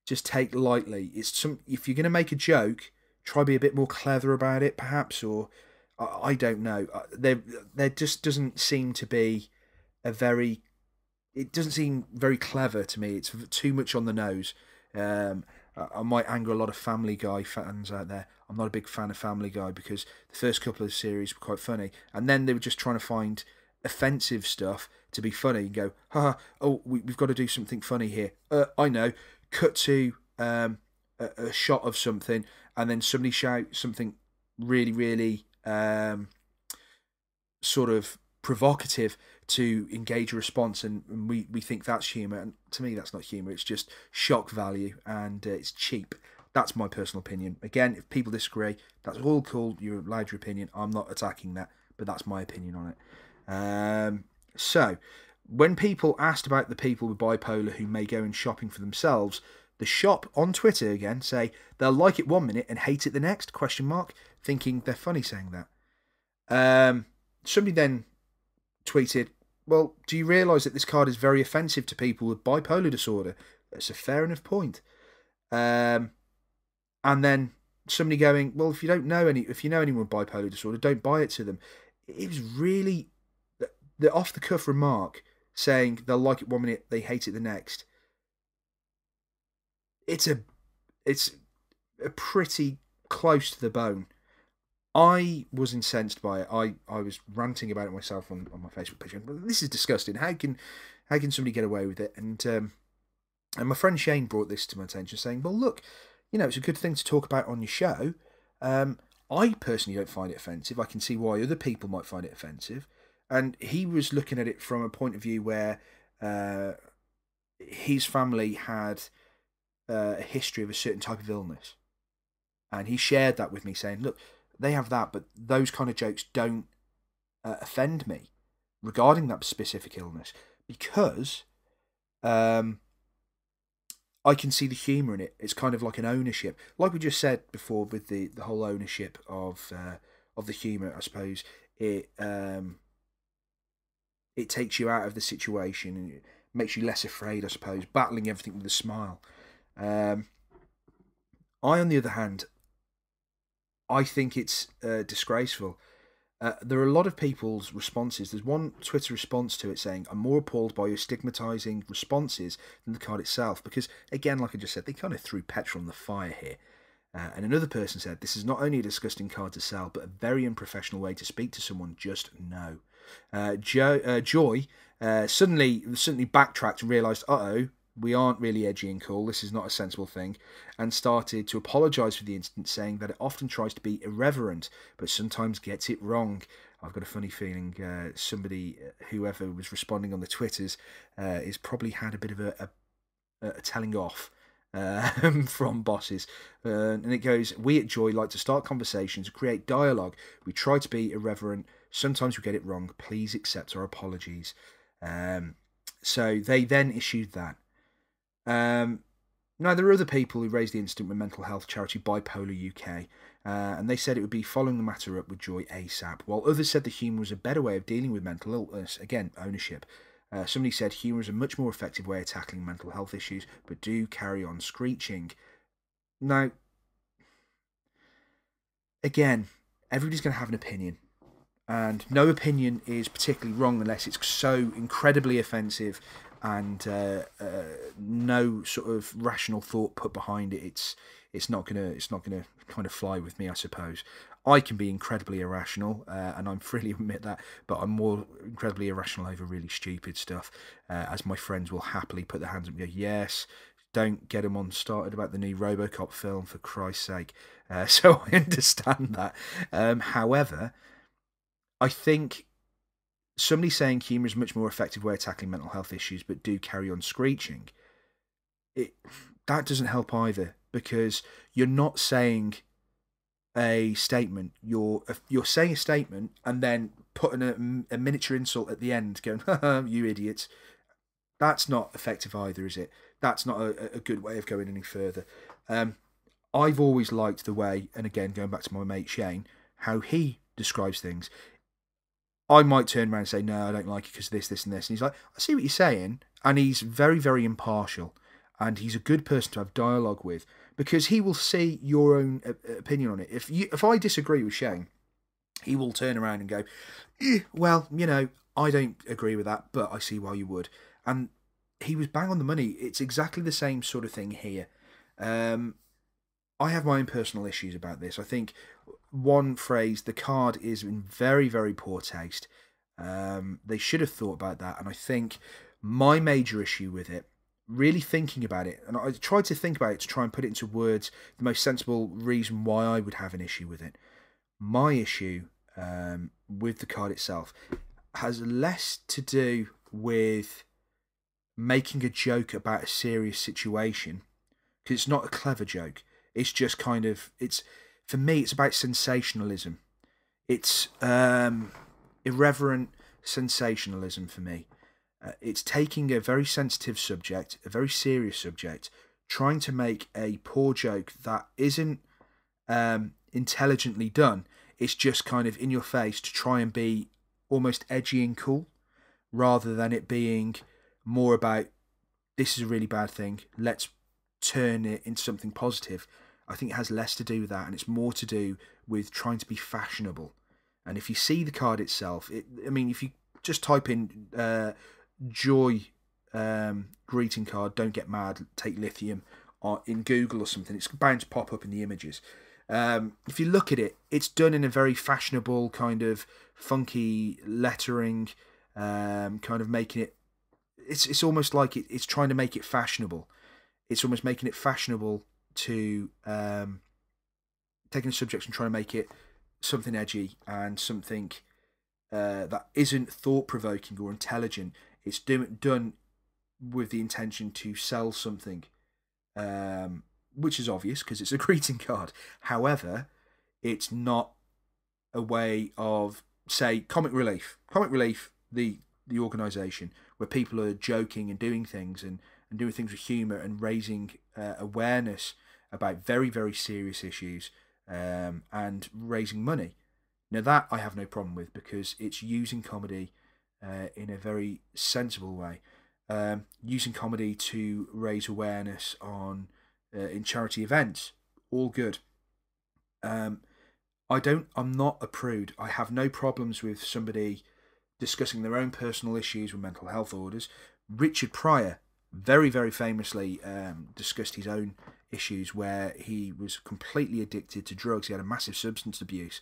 just take lightly. If you're going to make a joke, try to be a bit more clever about it, perhaps, or I don't know. There just doesn't seem to be it doesn't seem very clever to me. It's too much on the nose. I might anger a lot of Family Guy fans out there. I'm not a big fan of Family Guy because the first couple of series were quite funny, and then they were just trying to find offensive stuff to be funny and go, haha, oh, we've got to do something funny here. I know. Cut to a shot of something, and then somebody shouts something really, really sort of provocative to engage a response, and we think that's humour. And to me, that's not humour. It's just shock value, and it's cheap. That's my personal opinion. Again, if people disagree, that's all cool. You're allowed your opinion. I'm not attacking that, but that's my opinion on it. So, when people asked about the people with bipolar who may go in shopping for themselves, the shop on Twitter again say they'll like it 1 minute and hate it the next, ? Thinking they're funny saying that. Somebody then tweeted, well, do you realise that this card is very offensive to people with bipolar disorder? That's a fair enough point. And then somebody going, well, if you know anyone with bipolar disorder, don't buy it to them. It was really the off the cuff remark saying they'll like it 1 minute, they hate it the next. It's a pretty close to the bone. I was incensed by it. I was ranting about it myself on my Facebook page. This is disgusting. How can somebody get away with it? And my friend Shane brought this to my attention, saying, well, look, it's a good thing to talk about on your show. I personally don't find it offensive. I can see why other people might find it offensive. And he was looking at it from a point of view where his family had a history of a certain type of illness. And he shared that with me, saying, look, they have that, but those kind of jokes don't offend me regarding that specific illness, because I can see the humour in it. It's kind of like an ownership, like we just said before with the whole ownership of the humour. I suppose it takes you out of the situation and it makes you less afraid, I suppose, battling everything with a smile. I, on the other hand, I think it's disgraceful. There are a lot of people's responses. There's one Twitter response to it saying, I'm more appalled by your stigmatising responses than the card itself. Because, again, like I just said, they kind of threw petrol on the fire here. And another person said, this is not only a disgusting card to sell, but a very unprofessional way to speak to someone. Just no. Joy suddenly backtracked and realised, we aren't really edgy and cool, this is not a sensible thing, and started to apologise for the incident, saying that it often tries to be irreverent, but sometimes gets it wrong. I've got a funny feeling whoever was responding on the Twitters, is probably had a bit of a telling off from bosses. And it goes, we at Joy like to start conversations, create dialogue. We try to be irreverent. Sometimes we get it wrong. Please accept our apologies. So they then issued that. Now, there are other people who raised the incident with mental health charity Bipolar UK, and they said it would be following the matter up with Joy ASAP, while others said the humour was a better way of dealing with mental illness. Again, ownership. Somebody said humour is a much more effective way of tackling mental health issues, but do carry on screeching. Now, again, everybody's going to have an opinion, and no opinion is particularly wrong unless it's so incredibly offensive and no sort of rational thought put behind it. It's not gonna kind of fly with me, I suppose. I can be incredibly irrational, and I'm freely admit that, but I'm more incredibly irrational over really stupid stuff, as my friends will happily put their hands up and go, yes, don't get them on started about the new RoboCop film, for Christ's sake. So I understand that. However, I think somebody saying humour is a much more effective way of tackling mental health issues, but do carry on screeching, that doesn't help either, because you're not saying a statement. You're saying a statement and then putting a miniature insult at the end, going, "Haha, you idiots." That's not effective either, is it? That's not a good way of going any further. I've always liked the way, and again, going back to my mate Shane, how he describes things. I might turn around and say, no, I don't like it because this, this, and this. And he's like, I see what you're saying. And he's very, very impartial. And he's a good person to have dialogue with, because he will see your own opinion on it. If I disagree with Shane, he will turn around and go, well, I don't agree with that, but I see why you would. And he was bang on the money. It's exactly the same sort of thing here. I have my own personal issues about this. I think one phrase, the card is in very, very poor taste. They should have thought about that. And I think my major issue with it, really thinking about it, and I tried to think about it to try and put it into words, the most sensible reason why I would have an issue with it. My issue with the card itself has less to do with making a joke about a serious situation, because it's not a clever joke. It's just kind of, for me, it's about sensationalism. It's irreverent sensationalism for me. It's taking a very sensitive subject, a very serious subject, trying to make a poor joke that isn't intelligently done. It's just kind of in your face to try and be almost edgy and cool, rather than it being more about, this is a really bad thing, let's turn it into something positive. I think it has less to do with that, and it's more to do with trying to be fashionable. And if you see the card itself, if you just type in Joy greeting card, don't get mad, take lithium, or in Google or something, it's bound to pop up in the images. If you look at it, it's done in a very fashionable kind of funky lettering, kind of making it. It's almost like it's trying to make it fashionable. It's almost making it fashionable to taking a subject and trying to make it something edgy and something that isn't thought-provoking or intelligent. It's done with the intention to sell something, which is obvious because it's a greeting card. However, it's not a way of, say, Comic Relief. Comic Relief, the organisation, where people are joking and doing things and doing things with humour and raising awareness about very, very serious issues, and raising money. Now that I have no problem with, because it's using comedy in a very sensible way, using comedy to raise awareness on in charity events, all good. I'm not a prude. I have no problems with somebody discussing their own personal issues with mental health orders. Richard Pryor very, very famously discussed his own issues, where he was completely addicted to drugs. He had a massive substance abuse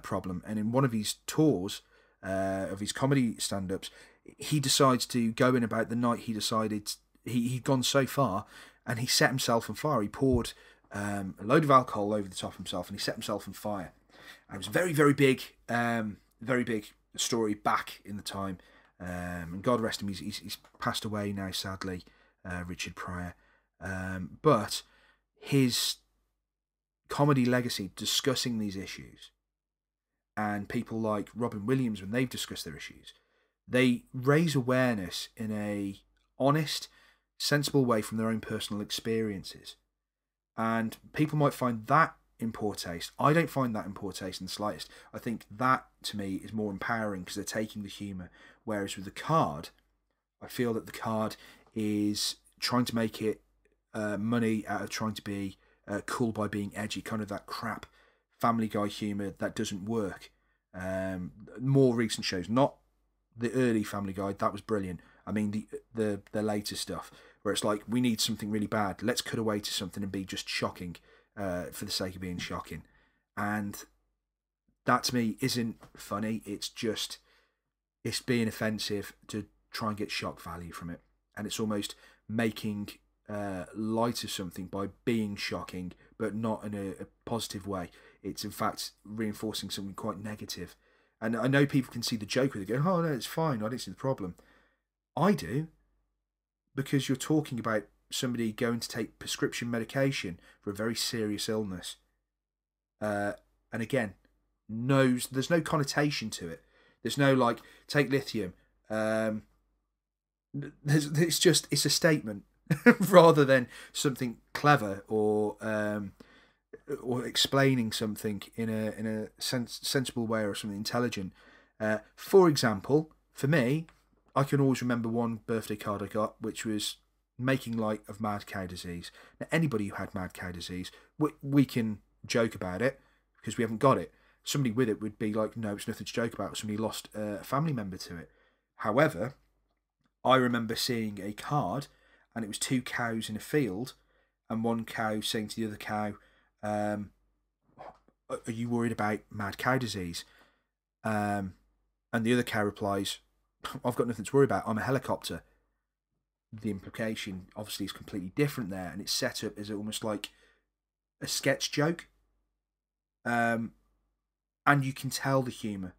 problem, and in one of his tours of his comedy stand-ups, he decides to go in about the night he decided he'd gone so far, and he set himself on fire. He poured a load of alcohol over the top of himself, and he set himself on fire. And it was very, very big story back in the time. And God rest him, he's passed away now, sadly, Richard Pryor. But his comedy legacy, discussing these issues, and people like Robin Williams, when they've discussed their issues, they raise awareness in a honest, sensible way from their own personal experiences. And people might find that in poor taste. I don't find that in poor taste in the slightest. I think that, to me, is more empowering because they're taking the humour. Whereas with the card, I feel that the card is trying to make it money out of trying to be cool by being edgy, kind of that crap Family Guy humour that doesn't work. More recent shows, not the early Family Guy, that was brilliant. I mean the later stuff, where it's like, we need something really bad, let's cut away to something and be just shocking for the sake of being shocking. And that to me isn't funny, it's being offensive to try and get shock value from it. And it's almost making light of something by being shocking, but not in a positive way. It's in fact reinforcing something quite negative. And I know people can see the joke with it, going, oh no, it's fine, I don't see the problem. I do, because you're talking about somebody going to take prescription medication for a very serious illness. And again, there's no connotation to it. There's no like, take lithium. It's a statement rather than something clever or explaining something in a sensible way or something intelligent. For example, for me, I can always remember one birthday card I got, which was making light of mad cow disease. Now, anybody who had mad cow disease, we can joke about it because we haven't got it. Somebody with it would be like, no, it's nothing to joke about. Somebody lost a family member to it. However, I remember seeing a card, and it was 2 cows in a field, and one cow saying to the other cow, are you worried about mad cow disease? And the other cow replies, I've got nothing to worry about, I'm a helicopter. The implication obviously is completely different there, and it's set up as almost like a sketch joke. And you can tell the humour.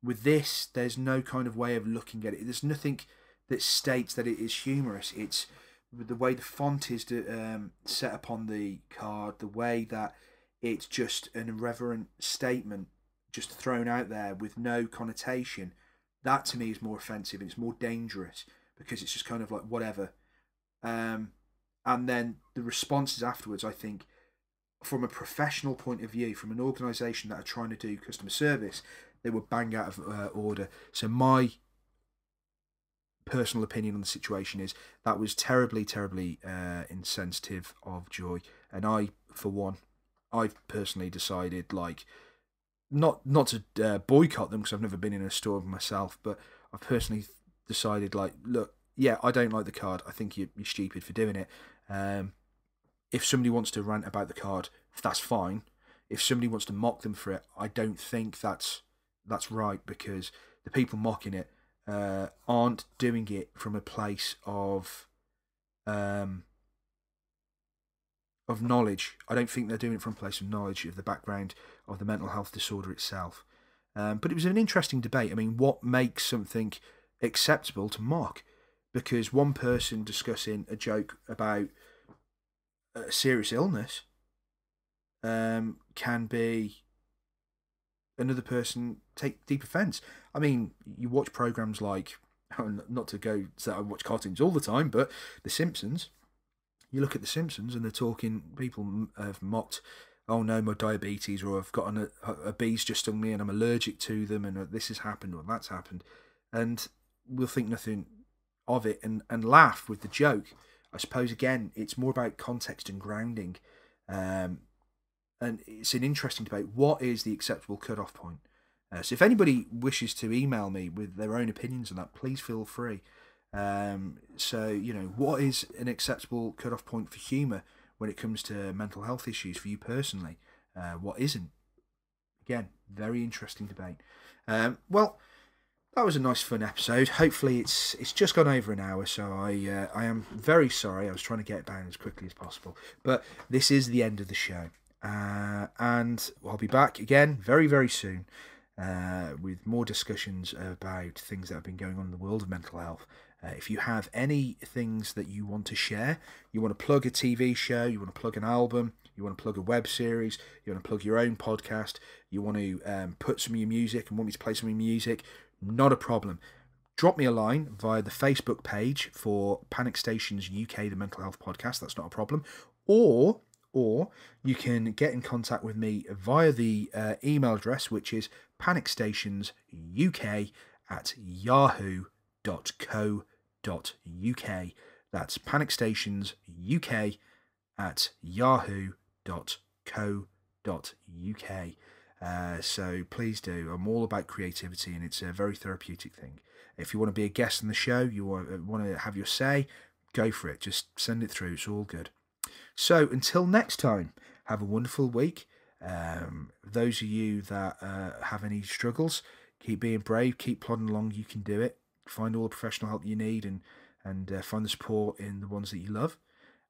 With this, there's no kind of way of looking at it. There's nothing that states that it is humorous. It's the way the font is set up on the card, the way that it's just an irreverent statement just thrown out there with no connotation. That to me is more offensive, and it's more dangerous because it's just kind of like whatever. And then the responses afterwards, I think, from a professional point of view, from an organisation that are trying to do customer service, they were bang out of order. So my personal opinion on the situation is that was terribly, terribly insensitive of Joy. And I, for one, I've personally decided, like, not to boycott them because I've never been in a store myself, but I've personally decided, like, look, yeah, I don't like the card. I think you're stupid for doing it. If somebody wants to rant about the card, that's fine. If somebody wants to mock them for it, I don't think that's right, because the people mocking it aren't doing it from a place of knowledge. I don't think they're doing it from a place of knowledge of the background of the mental health disorder itself. But it was an interesting debate. I mean, what makes something acceptable to mock? Because one person discussing a joke about a serious illness can be another person take deep offence. I mean, you watch programmes like, not to go say I watch cartoons all the time, but The Simpsons. You look at The Simpsons and they're talking, people have mocked, oh no, my diabetes, or I've got a bee's just stung me and I'm allergic to them, and this has happened or that's happened. And we'll think nothing of it and laugh with the joke. I suppose, again, it's more about context and grounding. And it's an interesting debate. What is the acceptable cut-off point? So if anybody wishes to email me with their own opinions on that, please feel free. So, you know, what is an acceptable cut-off point for humour when it comes to mental health issues for you personally? What isn't? Again, very interesting debate. Well, that was a nice fun episode. Hopefully it's just gone over an hour, so I am very sorry. I was trying to get it down as quickly as possible. But this is the end of the show. And I'll be back again very, very soon with more discussions about things that have been going on in the world of mental health. If you have any things that you want to share, you want to plug a TV show, you want to plug an album, you want to plug a web series, you want to plug your own podcast, you want to put some of your music and want me to play some of your music, not a problem. drop me a line via the Facebook page for Panic Stations UK, the mental health podcast. That's not a problem. Or you can get in contact with me via the email address, which is panicstationsuk@yahoo.co.uk. That's panicstationsuk@yahoo.co.uk. So please do. I'm all about creativity, and it's a very therapeutic thing. If you want to be a guest on the show, you want to have your say, go for it. Just send it through. It's all good. So until next time, have a wonderful week. Those of you that have any struggles, keep being brave, keep plodding along. You can do it. Find all the professional help you need, and find the support in the ones that you love.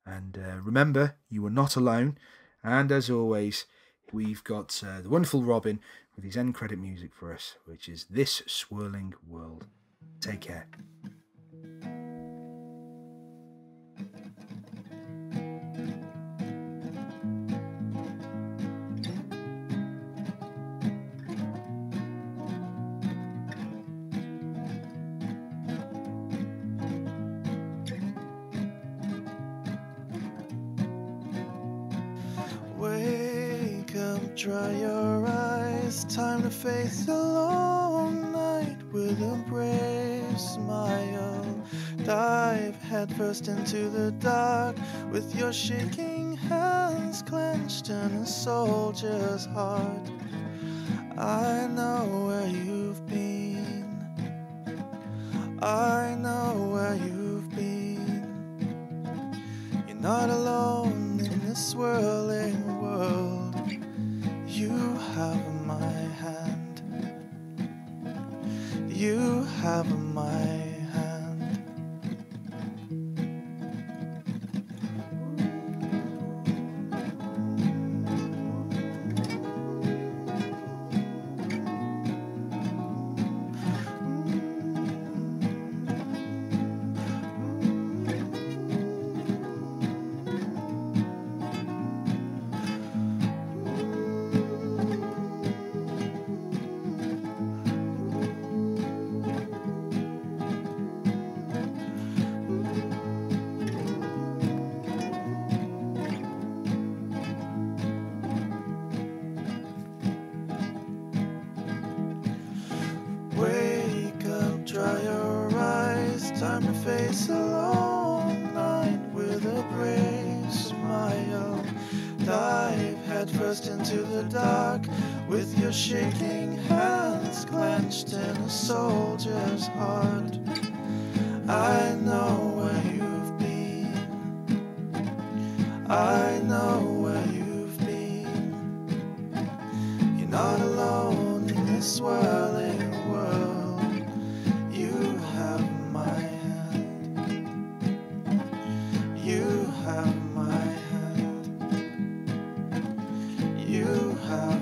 And remember, you are not alone. And as always, we've got the wonderful Robin with his end credit music for us, which is This Swirling World. Take care. Wake up, dry your eyes, time to face a long night with a brave smile. Dive headfirst into the dark with your shaking hands clenched in a soldier's heart. I know where you've been, I know where you've been. You're not alone in this swirling world. You have my hand, you have my hand. Wake up, dry your eyes, time to face a long night with a brave smile. Dive headfirst into the dark with your shaking hands clenched in a soldier's heart. I know where you've been, I know where you've been. You're not alone in this swirling world. You have my hand, you have my hand, you have